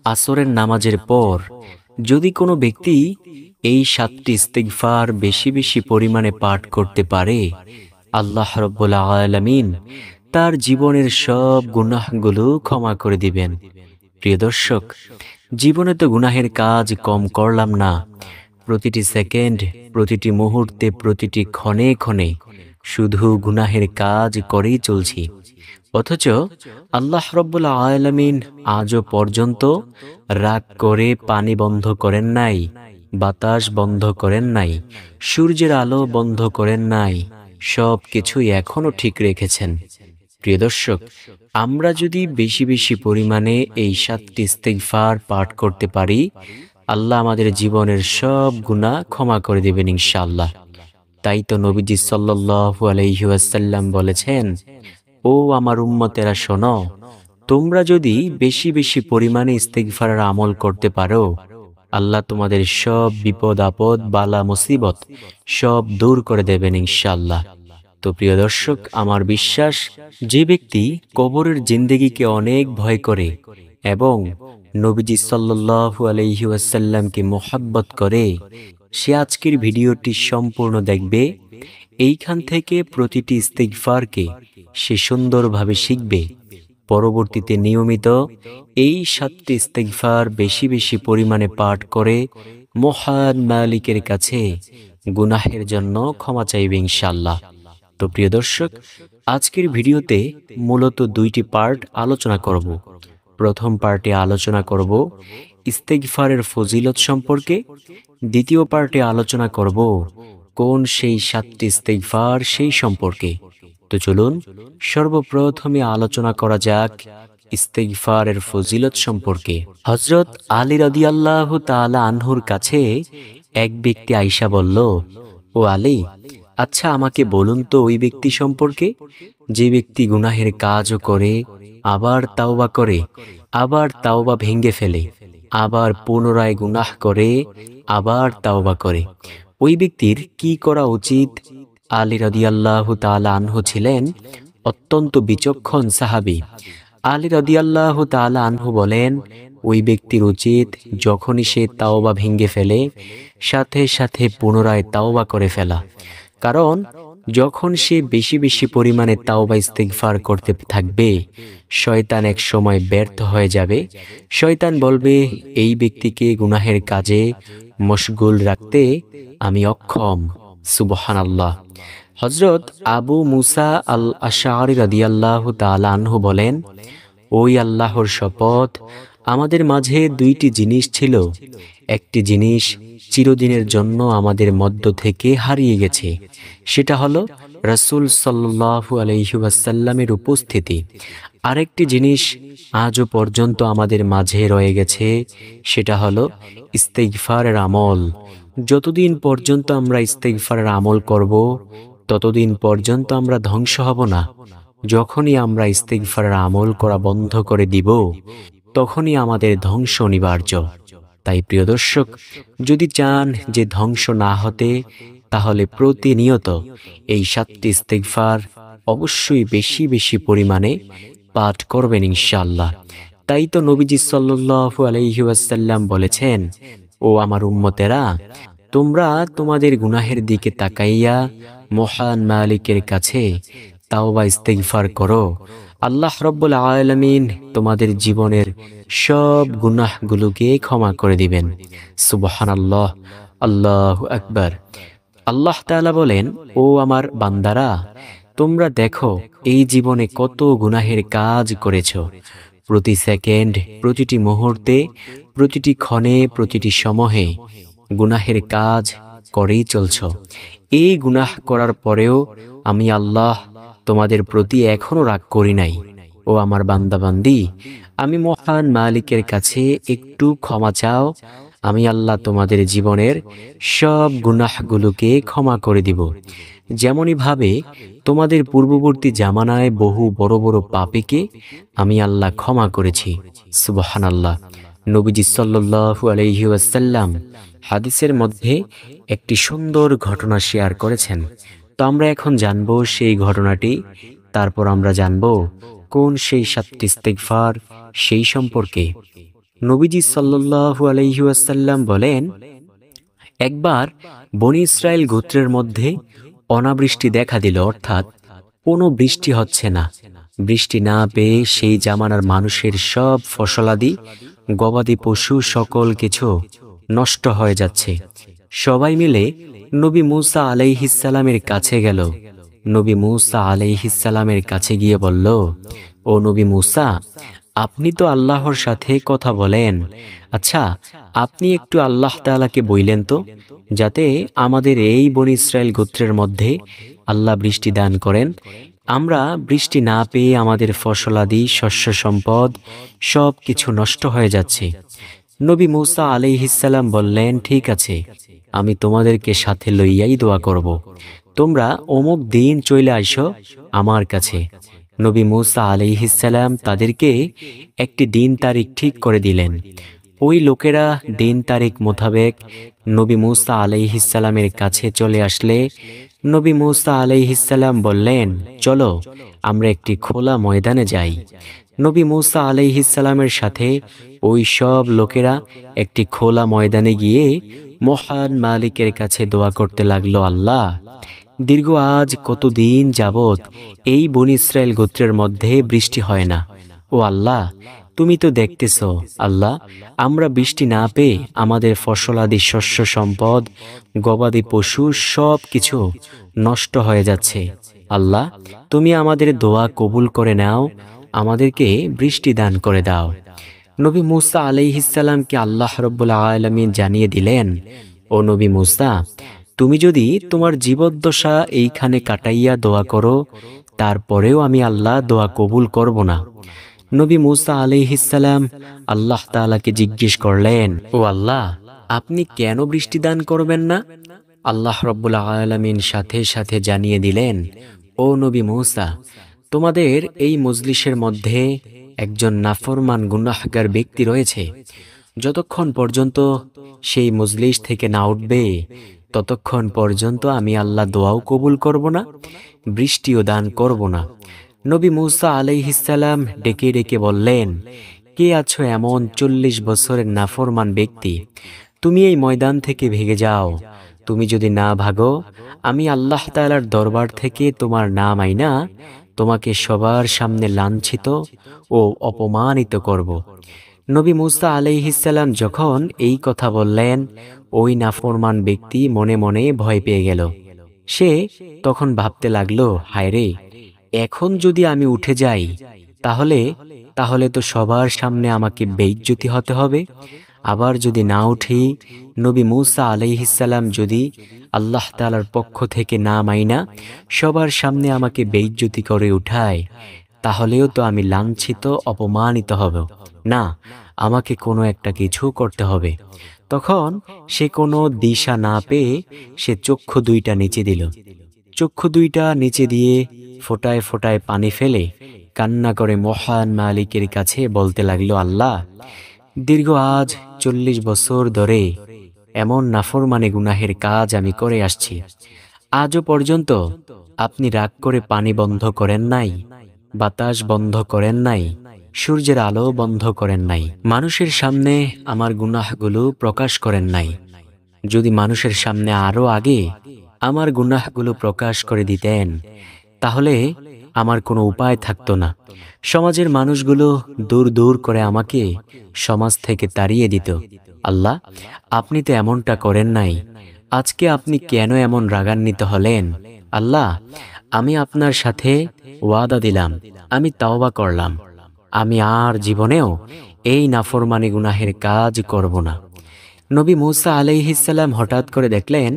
আসরের নামাজের পর যদি কোনো ব্যক্তি এই 7টি ইস্তিগফার বেশি বেশি পরিমাণে পাঠ করতে পারে, আল্লাহ রাব্বুল আলামিন তার জীবনের সব গুনাহগুলো ক্ষমা করে দিবেন। প্রিয় দর্শক, জীবনে তো গুনাহের কাজ কম করলাম না। প্রতিটি সেকেন্ড, প্রতিটি মুহূর্তে, প্রতিটি ক্ষণে ক্ষণে শুধু গুনাহের কাজ করেই চলছি। অথচ আল্লাহ রাব্বুল আলামিন আজও পর্যন্ত রাগ করে পানি বন্ধ করেন নাই, বাতাস বন্ধ করেন নাই, সূর্যের আলো বন্ধ করেন নাই, সব কিছুই এখনো ঠিক রেখেছেন। প্রিয় দর্শক, আমরা যদি বেশি বেশি পরিমাণে এই 7টি ইস্তিগফার পাঠ করতে পারি, আল্লাহ আমাদের জীবনের সব গুনাহ ক্ষমা করে দেবেন ইনশাআল্লাহ। তাই তো নবীজি সাল্লাল্লাহু আলাইহি ওয়াসাল্লাম বলেছেন, ও আমার উম্মতেরা শোনো, তোমরা যদি বেশি বেশি পরিমাণে ইস্তিগফারের আমল করতে পারো, আল্লাহ তোমাদের সব বিপদ আপদ বালা মুসিবত সব দূর করে দেবেন ইনশাআল্লাহ। তো প্রিয় দর্শক, আমার বিশ্বাস, যে ব্যক্তি কবরের জিন্দেগিকে অনেক ভয় করে এবং নবীজি সাল্লাল্লাহু আলাইহি ওয়াসাল্লামকে মোহাব্বত করে, সে আজকের ভিডিওটি সম্পূর্ণ দেখবে। এইখান থেকে প্রতিটি ইস্তিগফারকে সে সুন্দরভাবে শিখবে। পরবর্তীতে নিয়মিত এই 7টি ইস্তিগফার বেশি বেশি পরিমাণে পাঠ করে মহান মালিকের কাছে গুনাহের জন্য ক্ষমা চাইবে ইনশাআল্লাহ। তো প্রিয় দর্শক, আজকের ভিডিওতে মূলত 2টি পার্ট আলোচনা করব। প্রথম পার্টে আলোচনা করব ইস্তিগফারের ফজিলত সম্পর্কে, দ্বিতীয় পার্টে আলোচনা করব কোন সেই 7টি ইস্তিগফার সেই সম্পর্কে। তো চলুন সর্বপ্রথমে আলোচনা করা যাক ইস্তিগফারের ফজিলত সম্পর্কে। হযরত আলী রাদিয়াল্লাহু তাআলা আনহুর কাছে এক ব্যক্তি আয়েশা বলল, ও আলী, আচ্ছা আমাকে বলুন তো ওই ব্যক্তি সম্পর্কে যে ব্যক্তি গুনাহের কাজও করে, আবার তাওবা করে, আবার তাওবা ভেঙে ফেলে, আবার পুনরায় গুনাহ করে, আবার তাওবা করে, ওই ব্যক্তির কি করা উচিত? আলী রাদিয়াল্লাহু তাআলা আনহু ছিলেন অত্যন্ত বিচক্ষণ সাহাবী। আলী রাদিয়াল্লাহু তাআলা আনহু বলেন, ওই ব্যক্তির উচিত যখনই সে তাওবা ভেঙে ফেলে, সাথে সাথে পুনরায় তাওবা করে ফেলা। কারণ যখন সে বেশি বেশি পরিমাণে তাওবা ইস্তিগফার করতে থাকবে, শয়তান এক সময় ব্যর্থ হয়ে যাবে। শয়তান বলবে, এই ব্যক্তিকে গুনাহের কাজে মশগুল রাখতে আমি অক্ষম। সুবহানাল্লাহ। হযরত আবু মুসা আল আশআরী রাদিয়াল্লাহু তাআলা আনহু বলেন, ওই আল্লাহর শপথ, আমাদের মাঝে 2টি জিনিস ছিল। একটি জিনিস চিরদিনের জন্য আমাদের মধ্য থেকে হারিয়ে গেছে, সেটা হলো রাসূল সাল্লাল্লাহু আলাইহি ওয়াসাল্লামের উপস্থিতি। আরেকটি জিনিস আজও পর্যন্ত আমাদের মাঝে রয়ে গেছে, সেটা হলো ইস্তিগফারের আমল। যতদিন পর্যন্ত আমরা ইস্তিগফারের আমল করব, ততদিন পর্যন্ত আমরা ধ্বংস হব না। যখনই আমরা ইস্তিগফারের আমল করা বন্ধ করে দিব, তখনই আমাদের ধ্বংস অনিবার্য। তাই প্রিয় দর্শক, যদি চান যে ধ্বংস না হতে, তাহলে প্রতিনিয়ত এই 7টি ইস্তিগফার অবশ্যই বেশি বেশি পরিমাণে পাঠ করবেন ইনশাআল্লাহ। তাই তো নবীজি সাল্লাল্লাহু আলাইহি ওয়াসাল্লাম বলেছেন, ও আমার উম্মতেরা, তোমরা তোমাদের গুনাহের দিকে তাকাইয়া মহান মালিকের কাছে তাওবা ইস্তিগফার করো। আল্লাহ রাব্বুল আলামিন তোমাদের জীবনের সব গুনাহগুলোকে ক্ষমা করে দিবেন। সুবহানাল্লাহ, আল্লাহু আকবার। আল্লাহ তাআলা বলেন, ও আমার বান্দারা, তোমরা দেখো এই জীবনে কত গুনাহের কাজ করেছো। প্রতি সেকেন্ড, প্রতিটি মুহূর্তে, প্রতিটি ক্ষণে, প্রতিটি সময়ে গুনাহের কাজ করেই চলছ। এই গুনাহ করার পরেও আমি আল্লাহ তোমাদের প্রতি এখনো রাগ করি নাই। ও আমার বান্দাবান্দি, আমি মহান মালিকের কাছে একটু ক্ষমা চাও, আমি আল্লাহ তোমাদের জীবনের সব গুনাহগুলোকে ক্ষমা করে দিব। যেমনই ভাবে তোমাদের পূর্ববর্তী জামানায় বহু বড় বড় পাপীকে আমি আল্লাহ ক্ষমা করেছি। সুবহানাল্লাহ। নবীজি সাল্লাল্লাহু আলাইহি ওয়াসাল্লাম হাদিসের মধ্যে একটি সুন্দর ঘটনা শেয়ার করেছেন। তো আমরা এখন জানব সেই ঘটনাটি, তারপর আমরা জানব কোন সেই 7টি ইস্তিগফার সেই সম্পর্কে। নবীজি সাল্লাল্লাহু আলাইহি ওয়াসাল্লাম বলেন, একবার বনী ইসরায়েল গোত্রের মধ্যে অনাবৃষ্টি দেখা দিল, অর্থাৎ কোনো বৃষ্টি হচ্ছে না। বৃষ্টি না পেয়ে সেই জামানার মানুষের সব ফসলাদি, গবাদি পশু সকল কিছু নষ্ট হয়ে যাচ্ছে। সবাই মিলে নবী মূসা আলাইহিসসালামের কাছে গেল। নবী মূসা আলাইহিসসালামের কাছে গিয়ে বলল, ও নবী মূসা, আপনি তো আল্লাহর সাথে কথা বলেন, আচ্ছা আপনি একটু আল্লাহ তাআলাকে বললেন তো, যাতে আমাদের এই বনী ইসরায়েল গোত্রের মধ্যে আল্লাহ বৃষ্টি দান করেন। আমরা বৃষ্টি না পেয়ে আমাদের ফসলাদি, শস্য সম্পদ সব কিছু নষ্ট হয়ে যাচ্ছে। নবী মূসা আলাইহিসসালাম বললেন, ঠিক আছে, আমি তোমাদেরকে সাথে লইয়াই দোয়া করব। তোমরা অমুক দিন চলে আইসো আমার কাছে। নবী মূসা আলাইহিসসালাম তাদেরকে একটি দিন তারিখ ঠিক করে দিলেন। ওই লোকেরা দিন তারিখ মোতাবেক নবী মূসা আলাইহিসসালামের কাছে চলে আসলে নবী মূসা আলাইহিসসালাম বললেন, চলো আমরা একটি খোলা ময়দানে যাই। নবী মূসা আলাইহিসসালামের সাথে ওই সব লোকেরা একটি খোলা ময়দানে গিয়ে মহান মালিকের কাছে দোয়া করতে লাগলো, আল্লাহ, দীর্ঘ আজ কতদিন যাবত এই বনী ইসরায়েল গোত্রের মধ্যে বৃষ্টি হয় না। ও আল্লাহ, তুমি তো দেখতেছ আল্লাহ, আমরা বৃষ্টি না পেয়ে আমাদের ফসলাদি, শস্য সম্পদ, গবাদি পশু সব কিছু নষ্ট হয়ে যাচ্ছে। আল্লাহ, তুমি আমাদের দোয়া কবুল করে নাও, আমাদেরকে বৃষ্টি দান করে দাও। নবী মূসা আলাইহিসসালামকে আল্লাহ রাব্বুল আলামিন জানিয়ে দিলেন, ও নবী মূসা, তুমি যদি তোমার জীবদ্দশা এইখানে কাটাইয়া দোয়া করো, তারপরেও আমি আল্লাহ দোয়া কবুল করব না। নবী মূসা আলাইহিসসালাম আল্লাহ তাআলাকে জিজ্ঞেস করলেন, ও আল্লাহ, আপনি কেন বৃষ্টি দান করবেন না? আল্লাহ রাব্বুল আলামিন সাথে সাথে জানিয়ে দিলেন, ও নবী মূসা, তোমাদের এই মজলিসের মধ্যে একজন নাফরমান গুনাহগার ব্যক্তি রয়েছে। যতক্ষণ পর্যন্ত সেই মজলিস থেকে না উঠবে, ততক্ষণ পর্যন্ত আমি আল্লাহ দোয়াও কবুল করব না, বৃষ্টিও দান করব না। নবী মূসা আলাইহিসসালাম ডেকে ডেকে বললেন, কে আছো এমন 40 বছরের নাফরমান ব্যক্তি? তুমি এই ময়দান থেকে ভেগে যাও। তুমি যদি না ভাগো, আমি আল্লাহ তাআলার দরবার থেকে তোমার নাম আইনা তোমাকে সবার সামনে লাঞ্ছিত ও অপমানিত করব। নবী মূসা আলাইহিসসালাম যখন এই কথা বললেন, ওই নাফরমান ব্যক্তি মনে মনে ভয় পেয়ে গেল। সে তখন ভাবতে লাগলো, হায়রে, এখন যদি আমি উঠে যাই তাহলে তো সবার সামনে আমাকে বেইজ্জতি হতে হবে। আবার যদি না উঠি, নবী মূসা আলাইহিসসালাম যদি আল্লাহ তাআলার পক্ষ থেকে না মাইনা সবার সামনে আমাকে বেইজ্জতি করে উঠায়, তাহলেও তো আমি লাঞ্ছিত, অপমানিত হব। না, আমাকে কোনো একটা কিছু করতে হবে। তখন সে কোনো দিশা না পেয়ে সে চক্ষু দুইটা নিচে দিল। চক্ষু দুইটা নিচে দিয়ে ফোঁটায় ফোঁটায় পানি ফেলে কান্না করে মহান মালিকের কাছে বলতে লাগলো, আল্লাহ, দীর্ঘ আজ 40 বছর ধরে এমন নাফরমানি গুনাহের কাজ আমি করে আসছি। আজও পর্যন্ত আপনি রাগ করে পানি বন্ধ করেন নাই, বাতাস বন্ধ করেন নাই, সূর্যের আলো বন্ধ করেন নাই, মানুষের সামনে আমার গুনাহগুলো প্রকাশ করেন নাই। যদি মানুষের সামনে আরো আগে আমার গুনাহগুলো প্রকাশ করে দিতেন, তাহলে আমার কোনো উপায় থাকতো না। সমাজের মানুষগুলো দূর দূর করে আমাকে সমাজ থেকে তাড়িয়ে দিত। আল্লাহ, আপনি তো এমনটা করেন নাই। আজকে আপনি কেন এমন রাগান্বিত হলেন? আল্লাহ, আমি আপনার সাথে ওয়াদা দিলাম, আমি তাওবা করলাম, আমি আর জীবনেও এই নাফরমানি গুনাহের কাজ করব না। নবী মূসা আলাইহিসসালাম হঠাৎ করে দেখলেন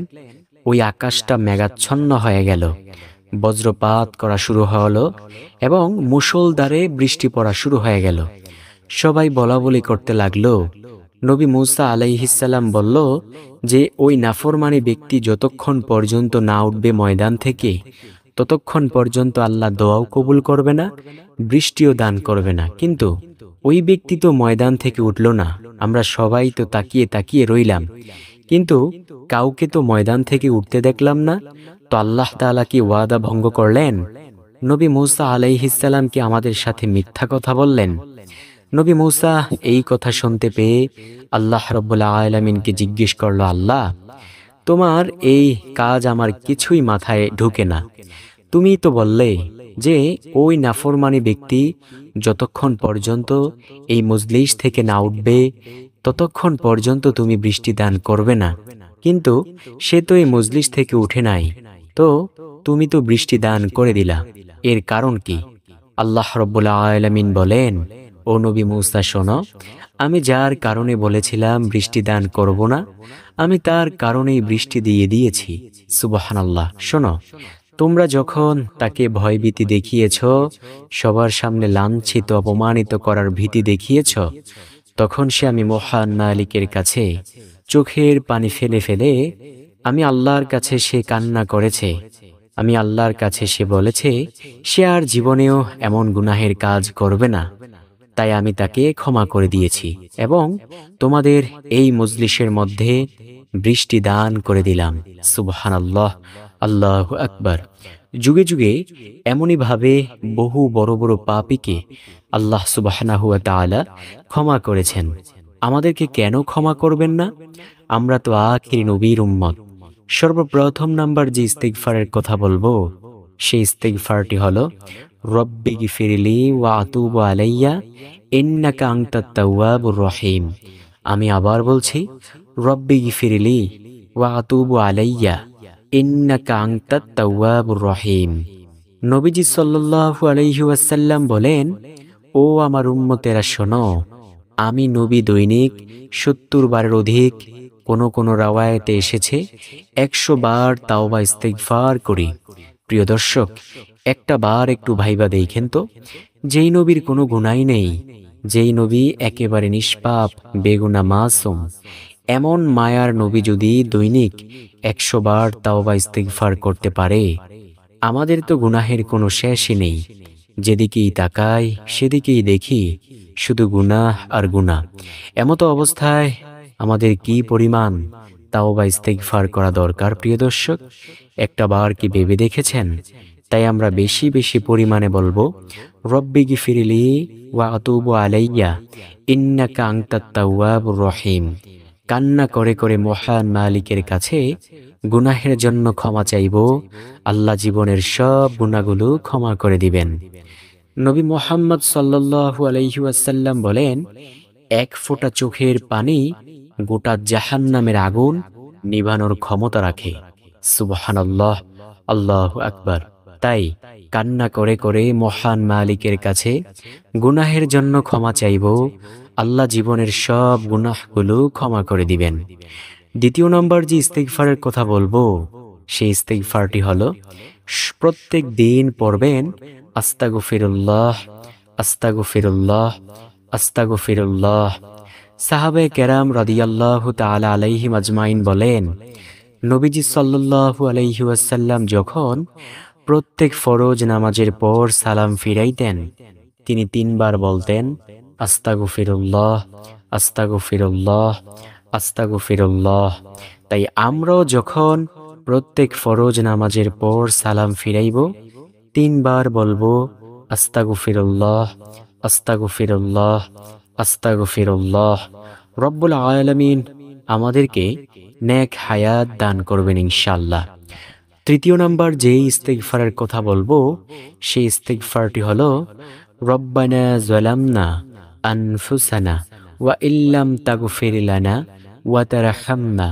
ওই আকাশটা মেঘাচ্ছন্ন হয়ে গেল, বজ্রপাত করা শুরু হলো এবং মুষলধারে বৃষ্টি পড়া শুরু হয়ে গেল। সবাই বলাবলি করতে লাগলো। নবী মূসা আলাইহিসসালাম বলল যে ওই নাফরমানি ব্যক্তি যতক্ষণ পর্যন্ত না উঠবে ময়দান থেকে, ততক্ষণ পর্যন্ত আল্লাহ দোয়াও কবুল করবে না, বৃষ্টিও দান করবে না। কিন্তু ওই ব্যক্তি তো ময়দান থেকে উঠল না। আমরা সবাই তো তাকিয়ে তাকিয়ে রইলাম, কিন্তু কাউকে তো ময়দান থেকে উঠতে দেখলাম না। তো আল্লাহ তাআলা কি ওয়াদা ভঙ্গ করলেন? নবী মূসা আলাইহিসসালাম কি আমাদের সাথে মিথ্যা কথা বললেন? নবী মূসা এই কথা শুনতে পেয়ে আল্লাহ রাব্বুল আলামিনকে জিজ্ঞেস করল, আল্লাহ, তোমার এই কাজ আমার কিছুই মাথায় ঢোকে না। তুমি তো বললে যে ওই নাফরমানি ব্যক্তি যতক্ষণ পর্যন্ত এই মজলিস থেকে না উঠবে ততক্ষণ পর্যন্ত তুমি বৃষ্টি দান করবে না, কিন্তু সে তো এই মজলিস থেকে উঠে নাই, তো তুমি তো বৃষ্টি দান করে দিলা, এর কারণ কি? আল্লাহ রাব্বুল আলামিন বলেন, ও নবী মূসা শোনো, আমি যার কারণে বলেছিলাম বৃষ্টি দান করব না, আমি তার কারণেই বৃষ্টি দিয়ে দিয়েছি। সুবহানাল্লাহ। শোনো, তোমরা যখন তাকে ভয়ভীতি দেখিয়েছ, সবার সামনে লাঞ্ছিত অপমানিত করার ভীতি দেখিয়েছ, তখন সে আমি মহান মালিকের কাছে চোখের পানি ফেলে ফেলে আমি আল্লাহর কাছে সে কান্না করেছে। আমি আল্লাহর কাছে সে বলেছে সে আর জীবনেও এমন গুনাহের কাজ করবে না, তাই আমি তাকে ক্ষমা করে দিয়েছি এবং তোমাদের এই মজলিসের মধ্যে বৃষ্টি দান করে দিলাম। সুবহানাল্লাহ, আল্লাহু আকবার। যুগে যুগে এমনই ভাবে বহু বড় বড় পাপীকে আল্লাহ সুবহানাহু ওয়া তাআলা ক্ষমা করেছেন। আমাদেরকে কেন ক্ষমা করবেন না? আমরা তো আখির নবীর উম্মত। সর্বপ্রথম নাম্বার যে ইস্তিগফারের কথা বলবো, সেই ইস্তিগফারটি হলো রব্বি গিফিরলি ওয়া আতুবু আলাইয়া ইন্নাকা আনতাত তাওয়াবুর রহিম। আমি আবার বলছি, রব্বি গিফিরলি ওয়া আতুবু আলাইয়া ইন্নাকা আনতাত তাওয়াবুর রহিম। নবীজি সাল্লাল্লাহু আলাইহি ওয়াসাল্লাম বলেন, ও আমার উম্মতেরা শোনো, আমি নবী দৈনিক ৭০ বারের অধিক, কোন রাওয়ায়াতে এসেছে ১০০ বার তাওবা ইস্তিগফার করি। প্রিয় দর্শক, একটা বার একটু ভাইবা দেখেন তো, যেই নবীর কোনো গুনাহ নেই, যেই নবী একেবারে নিষ্পাপ বেগুনা মাসুম, এমন মায়ার নবী যদি দৈনিক ১০০ বার তাওবা ইস্তিগফার করতে পারে, আমাদের তো গুনাহের কোনো শেষই নেই। যেদিকেই তাকাই সেদিকেই দেখি শুধু গুনাহ আর গুনাহ। এমতো অবস্থায় আমাদের কি পরিমাণ তাওবা ইস্তিগফার করা দরকার প্রিয় দর্শক, একটা বার কি ভেবে দেখেছেন? তাই আমরা বেশি বেশি পরিমাণে বলবো, রব্বি গিফিরলি ওয়া আতুবু আলাইয়া ইন্নাকা আনতাত তাওয়াবুর রহিম। কান্না করে করে মহান মালিকের কাছে গুনাহের জন্য ক্ষমা চাইব, আল্লাহ জীবনের সব গুনাহগুলো ক্ষমা করে দিবেন। নবী মুহাম্মদ সাল্লাল্লাহু আলাইহি ওয়াসাল্লাম বলেন, এক ফোঁটা চোখের পানি গোটা জাহান্নামের আগুন নিভানোর ক্ষমতা রাখে। সুবহানাল্লাহ, আল্লাহু আকবার। তাই কান্না করে করে মহান মালিকের কাছে গুনাহের জন্য ক্ষমা চাইব, আল্লাহ জীবনের সব গুনাহগুলো ক্ষমা করে দিবেন। দ্বিতীয় নম্বর যে ইস্তিগফারের কথা বলবো, সেই ইস্তিগফারটি হলো প্রত্যেক দিন পড়বেন আস্তাগফিরুল্লাহ, আস্তাগফিরুল্লাহ, আস্তাগফিরুল্লাহ। সাহাবায়ে কেরাম রাদিয়াল্লাহু তাআলা আলাইহিম আজমাইন বলেন, নবীজি সাল্লাল্লাহু আলাইহি ওয়াসাল্লাম যখন প্রত্যেক ফরজ নামাজের পর সালাম ফিরাইতেন, তিনি ৩ বার বলতেন আস্তাগফিরুল্লাহ, আস্তাগফিরুল্লাহ, আস্তাগফিরুল্লাহ। তাই আমরাও যখন প্রত্যেক ফরজ নামাজের পর সালাম ফিরাইব, ৩ বার বলবো আস্তাগফিরুল্লাহ, আস্তাগফিরুল্লাহ, আস্তাগফিরুল্লাহ। রব্বুল আলামিন আমাদেরকে নেক হায়াত দান করবেন ইনশাআল্লাহ। তৃতীয় নাম্বার যে ইস্তিগফারের কথা বলবো, সেই ইস্তিগফারটি হলো রব্বানা যালামনা আনফুসানা ওয়া ইল্লাম তাগফির লানা ওয়া তারহামনা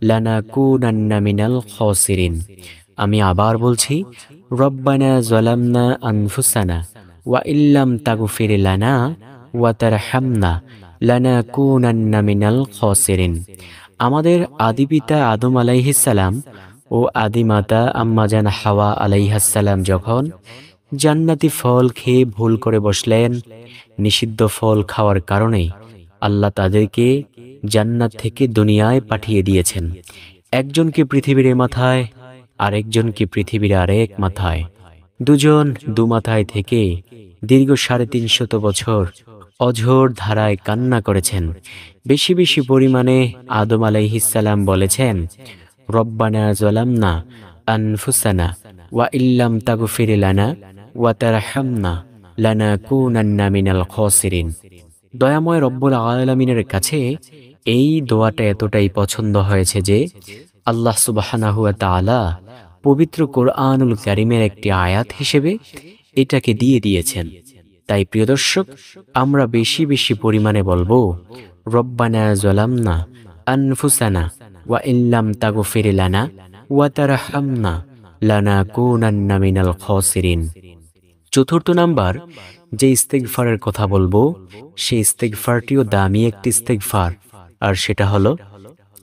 লানাকুনান্না মিনাল খাসিরিন। আমি আবার বলছি, রব্বানা যালামনা আনফুসানা ওয়া ইল্লাম তাগফির লানা ওয়া তারহামনা লানাকুনান্না মিনাল খাসিরিন। আমাদের আদিপিতা আদম আলাইহিস সালাম ও আদিমাতা আম্মাজান হাওয়া আলাইহিস সালাম যখন জান্নাতি ফল খেয়ে ভুল করে বসলেন, নিষিদ্ধ ফল খাওয়ার কারণে আল্লাহ তাদেরকে জান্নাত থেকে দুনিয়ায় পাঠিয়ে দিয়েছেন। একজনকে পৃথিবীর এ মাথায়, আরেকজনকে পৃথিবীর আরেক মাথায়, দুজন দু মাথায় থেকে দীর্ঘ ৩৫০ বছর অঝোর ধারায় কান্না করেছেন। বেশি বেশি পরিমাণে আদম আলাইহিস সালাম বলেছেন, রব্বানা যালামনা আনফুসানা ওয়া ইল্লাম তাগফির লানা ওয়া তারহামনা লানাকুনান্না মিনাল খাসিরিন। দয়াময় রব্বুল আলামিনের কাছে এই দোয়াটা এতটাই পছন্দ হয়েছে যে আল্লাহ সুবহানাহু ওয়া তাআলা পবিত্র কোরআনুল কারীমের একটি আয়াত হিসেবে এটাকে দিয়ে দিয়েছেন। তাই প্রিয় দর্শক, আমরা বেশি বেশি পরিমাণে বলবো, রব্বানা যালামনা আনফুসানা ওয়া ইল্লাম তাগফির লানা ওয়া তারহামনা লানাকুনান্না মিনাল খাসিরিন। চতুর্থ নাম্বার যে ইস্তেগফারের কথা বলবো, সেই ইস্তেগফারটিও দামি একটি ইস্তেগফার, আর সেটা হলো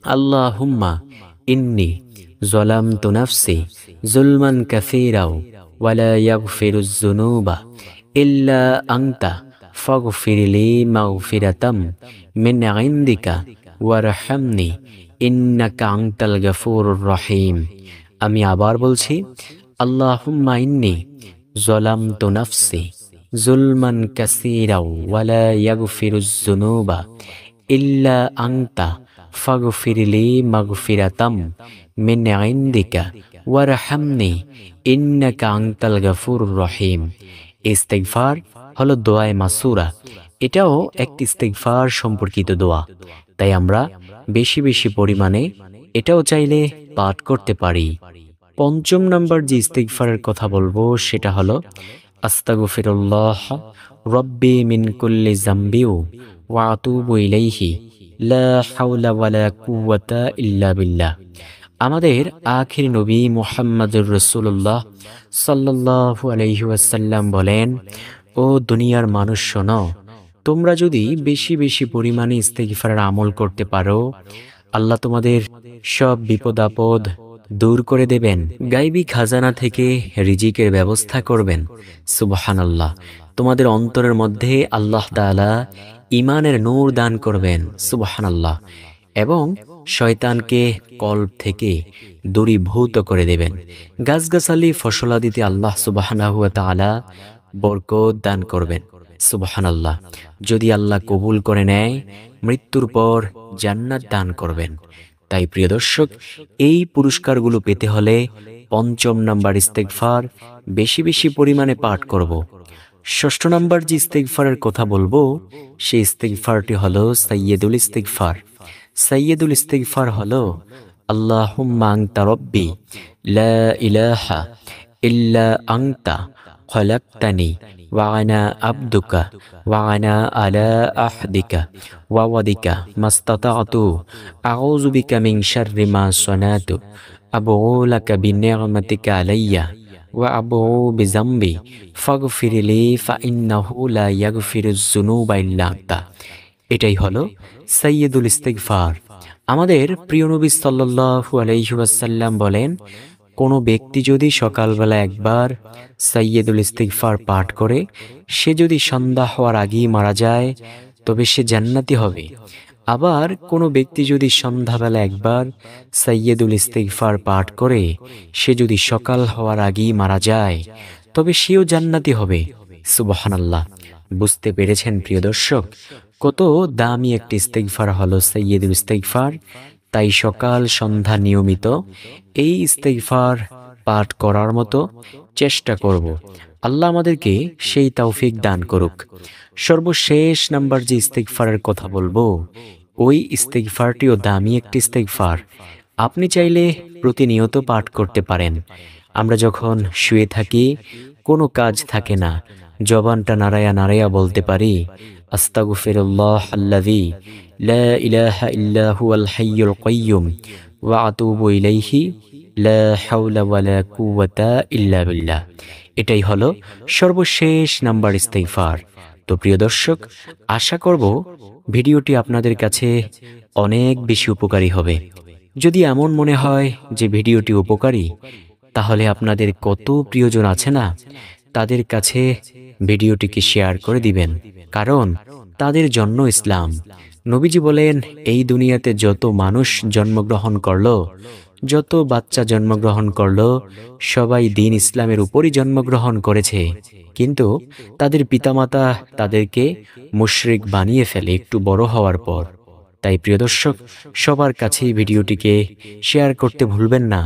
আল্লাহুম্মা ইন্নী যালামতু নাফসি যুলমান কাসীরাও ওয়া লা ইয়াগফিরুয যুনুবা ইল্লা আনতা ফাগফিরলি মাগফিরাতাম মিন ইনদিকা ওয়ারহামনি ইন্নাকা আনতাল গফুরুর রহিম। আমি আবার বলছি, আল্লাহুম্মা ইন্নী যালামতু নাফসি যুলমান কাসীরাও ওয়া লা ইয়াগফিরুয যুনুবা ইল্লা আনতা ফাগফিরলি মাগফিরাতাম মিন ইনদিকা ওয়ারহামনি ইন্নাকা আনতাল গফুরুর রহিম। ইস্তেগফার হলো দোয়ায়ে মাসুরা, এটাও একটি ইস্তেগফার সম্পর্কিত দোয়া। তাই আমরা বেশি বেশি পরিমাণে এটাও চাইলে পাঠ করতে পারি। পঞ্চম নাম্বার যে ইস্তেগফারের কথা বলবো, সেটা হলো আস্তাগফিরুল্লাহ রব্বি মিন কুল্লি যামবিউ ওয়া আতুবু ইলাইহি লা হাওলা ওয়ালা কুওয়াতা ইল্লা বিল্লাহ। আমাদের আখির নবী মুহাম্মদুর রাসূলুল্লাহ সাল্লাল্লাহু আলাইহি ওয়াসাল্লাম বলেন, ও দুনিয়ার মানুষ শোনো, তোমরা যদি বেশি বেশি পরিমাণে ইস্তেগফারের আমল করতে পারো, আল্লাহ তোমাদের সব বিপদ আপদ দূর করে দেবেন, গায়বী খাজানা থেকে রিজিকের ব্যবস্থা করবেন। সুবহানাল্লাহ। তোমাদের অন্তরের মধ্যে আল্লাহ তাআলা ঈমানের নূর দান করবেন। সুবহানাল্লাহ। এবং শয়তানকে কল্ব থেকে দূরীভূত করে দেবেন। গাছগাছালি ফসলাদিতে আল্লাহ সুবহানাহু ওয়া তাআলা বরকত দান করবেন। সুবহানাল্লাহ। যদি আল্লাহ কবুল করে নেয়, মৃত্যুর পর জান্নাত দান করবেন। তাই প্রিয় দর্শক, এই পুরস্কারগুলো পেতে হলে পঞ্চম নাম্বার ইস্তেগফার বেশি বেশি পরিমাণে পাঠ করব। ষষ্ঠ নাম্বার যে ইস্তেগফারের কথা বলবো, সেই ইস্তেগফারটি হলো সাইয়্যিদুল ইস্তেগফার। সাইয়্যিদুল ইস্তেগফার হলো আল্লাহুম্মা আনতা রব্বি লা ইলাহা ইল্লা আনতা খলাকতানি ওয়া আনা আবদুকা ওয়া আনা আলা আহদিকা ওয়া ওয়াদিকা মাস্তাতাতু আউযু বিকা মিন শাররি মা সানাতু আবউ লাকা বিনি'মাতিকা আলাইয়া ওয়া আবউ বিযামবি ফাগফিরলি ফাইন্নাহু লা ইয়াগফিরুয যুনুবা ইল্লা আনতা। এটাই হলো সাইয়্যিদুল ইস্তেগফার। আমাদের প্রিয় নবী সাল্লাল্লাহু আলাইহি ওয়াসাল্লাম বলেন, কোনো ব্যক্তি যদি সকালবেলা একবার সাইয়্যিদুল ইস্তেগফার পাঠ করে, সে যদি সন্ধ্যা হওয়ার আগেই মারা যায়, তবে সে জান্নাতি হবে। আবার কোনো ব্যক্তি যদি সন্ধ্যাবেলা একবার সাইয়্যিদুল ইস্তেগফার পাঠ করে, সে যদি সকাল হওয়ার আগেই মারা যায়, তবে সেও জান্নাতি হবে। সুবহানাল্লাহ। বুঝতে পেরেছেন প্রিয় দর্শক, কত দামি একটি ইস্তেগফার হলো সাইয়্যিদুল ইস্তেগফার। তাই সকাল সন্ধ্যা নিয়মিত এই ইস্তেগফার পাঠ করার মতো চেষ্টা করব। আল্লাহ আমাদেরকে সেই তৌফিক দান করুক। সর্বশেষ নাম্বার যে ইস্তেগফারের কথা বলবো, ওই ইস্তেগফারটিও দামি একটি ইস্তেগফার। আপনি চাইলে প্রতিনিয়ত পাঠ করতে পারেন। আমরা যখন শুয়ে থাকি, কোনো কাজ থাকে না, জবানটা নাড়ায়া নাড়ায়া বলতে পারি, আস্তাগফিরুল্লাহ আল্লাযী লা ইলাহা ইল্লা হুয়াল হাইয়ুল কাইয়্যুম ওয়া আতুবু ইলাইহি লা হাওলা ওয়ালা কুওয়াতা ইল্লা বিল্লাহ। এটাই হলো সর্বশেষ নাম্বার ইস্তেগফার। তো প্রিয় দর্শক, আশা করব ভিডিওটি আপনাদের কাছে অনেক বেশি উপকারী হবে। যদি এমন মনে হয় যে ভিডিওটি উপকারী, তাহলে আপনাদের কত প্রিয়জন আছে না, তাদের কাছে ভিডিওটিকে শেয়ার করে দিবেন, কারণ তাদের জন্য ইসলাম। নবীজি বলেন, এই দুনিয়াতে যত মানুষ জন্মগ্রহণ করলো, যত বাচ্চা জন্মগ্রহণ করলো, সবাই দ্বীন ইসলামের উপরই জন্মগ্রহণ করেছে, কিন্তু তাদের পিতামাতা তাদেরকে মুশরিক বানিয়ে ফেলে একটু বড় হওয়ার পর। তাই প্রিয় দর্শক, সবার কাছেই ভিডিওটিকে শেয়ার করতে ভুলবেন না।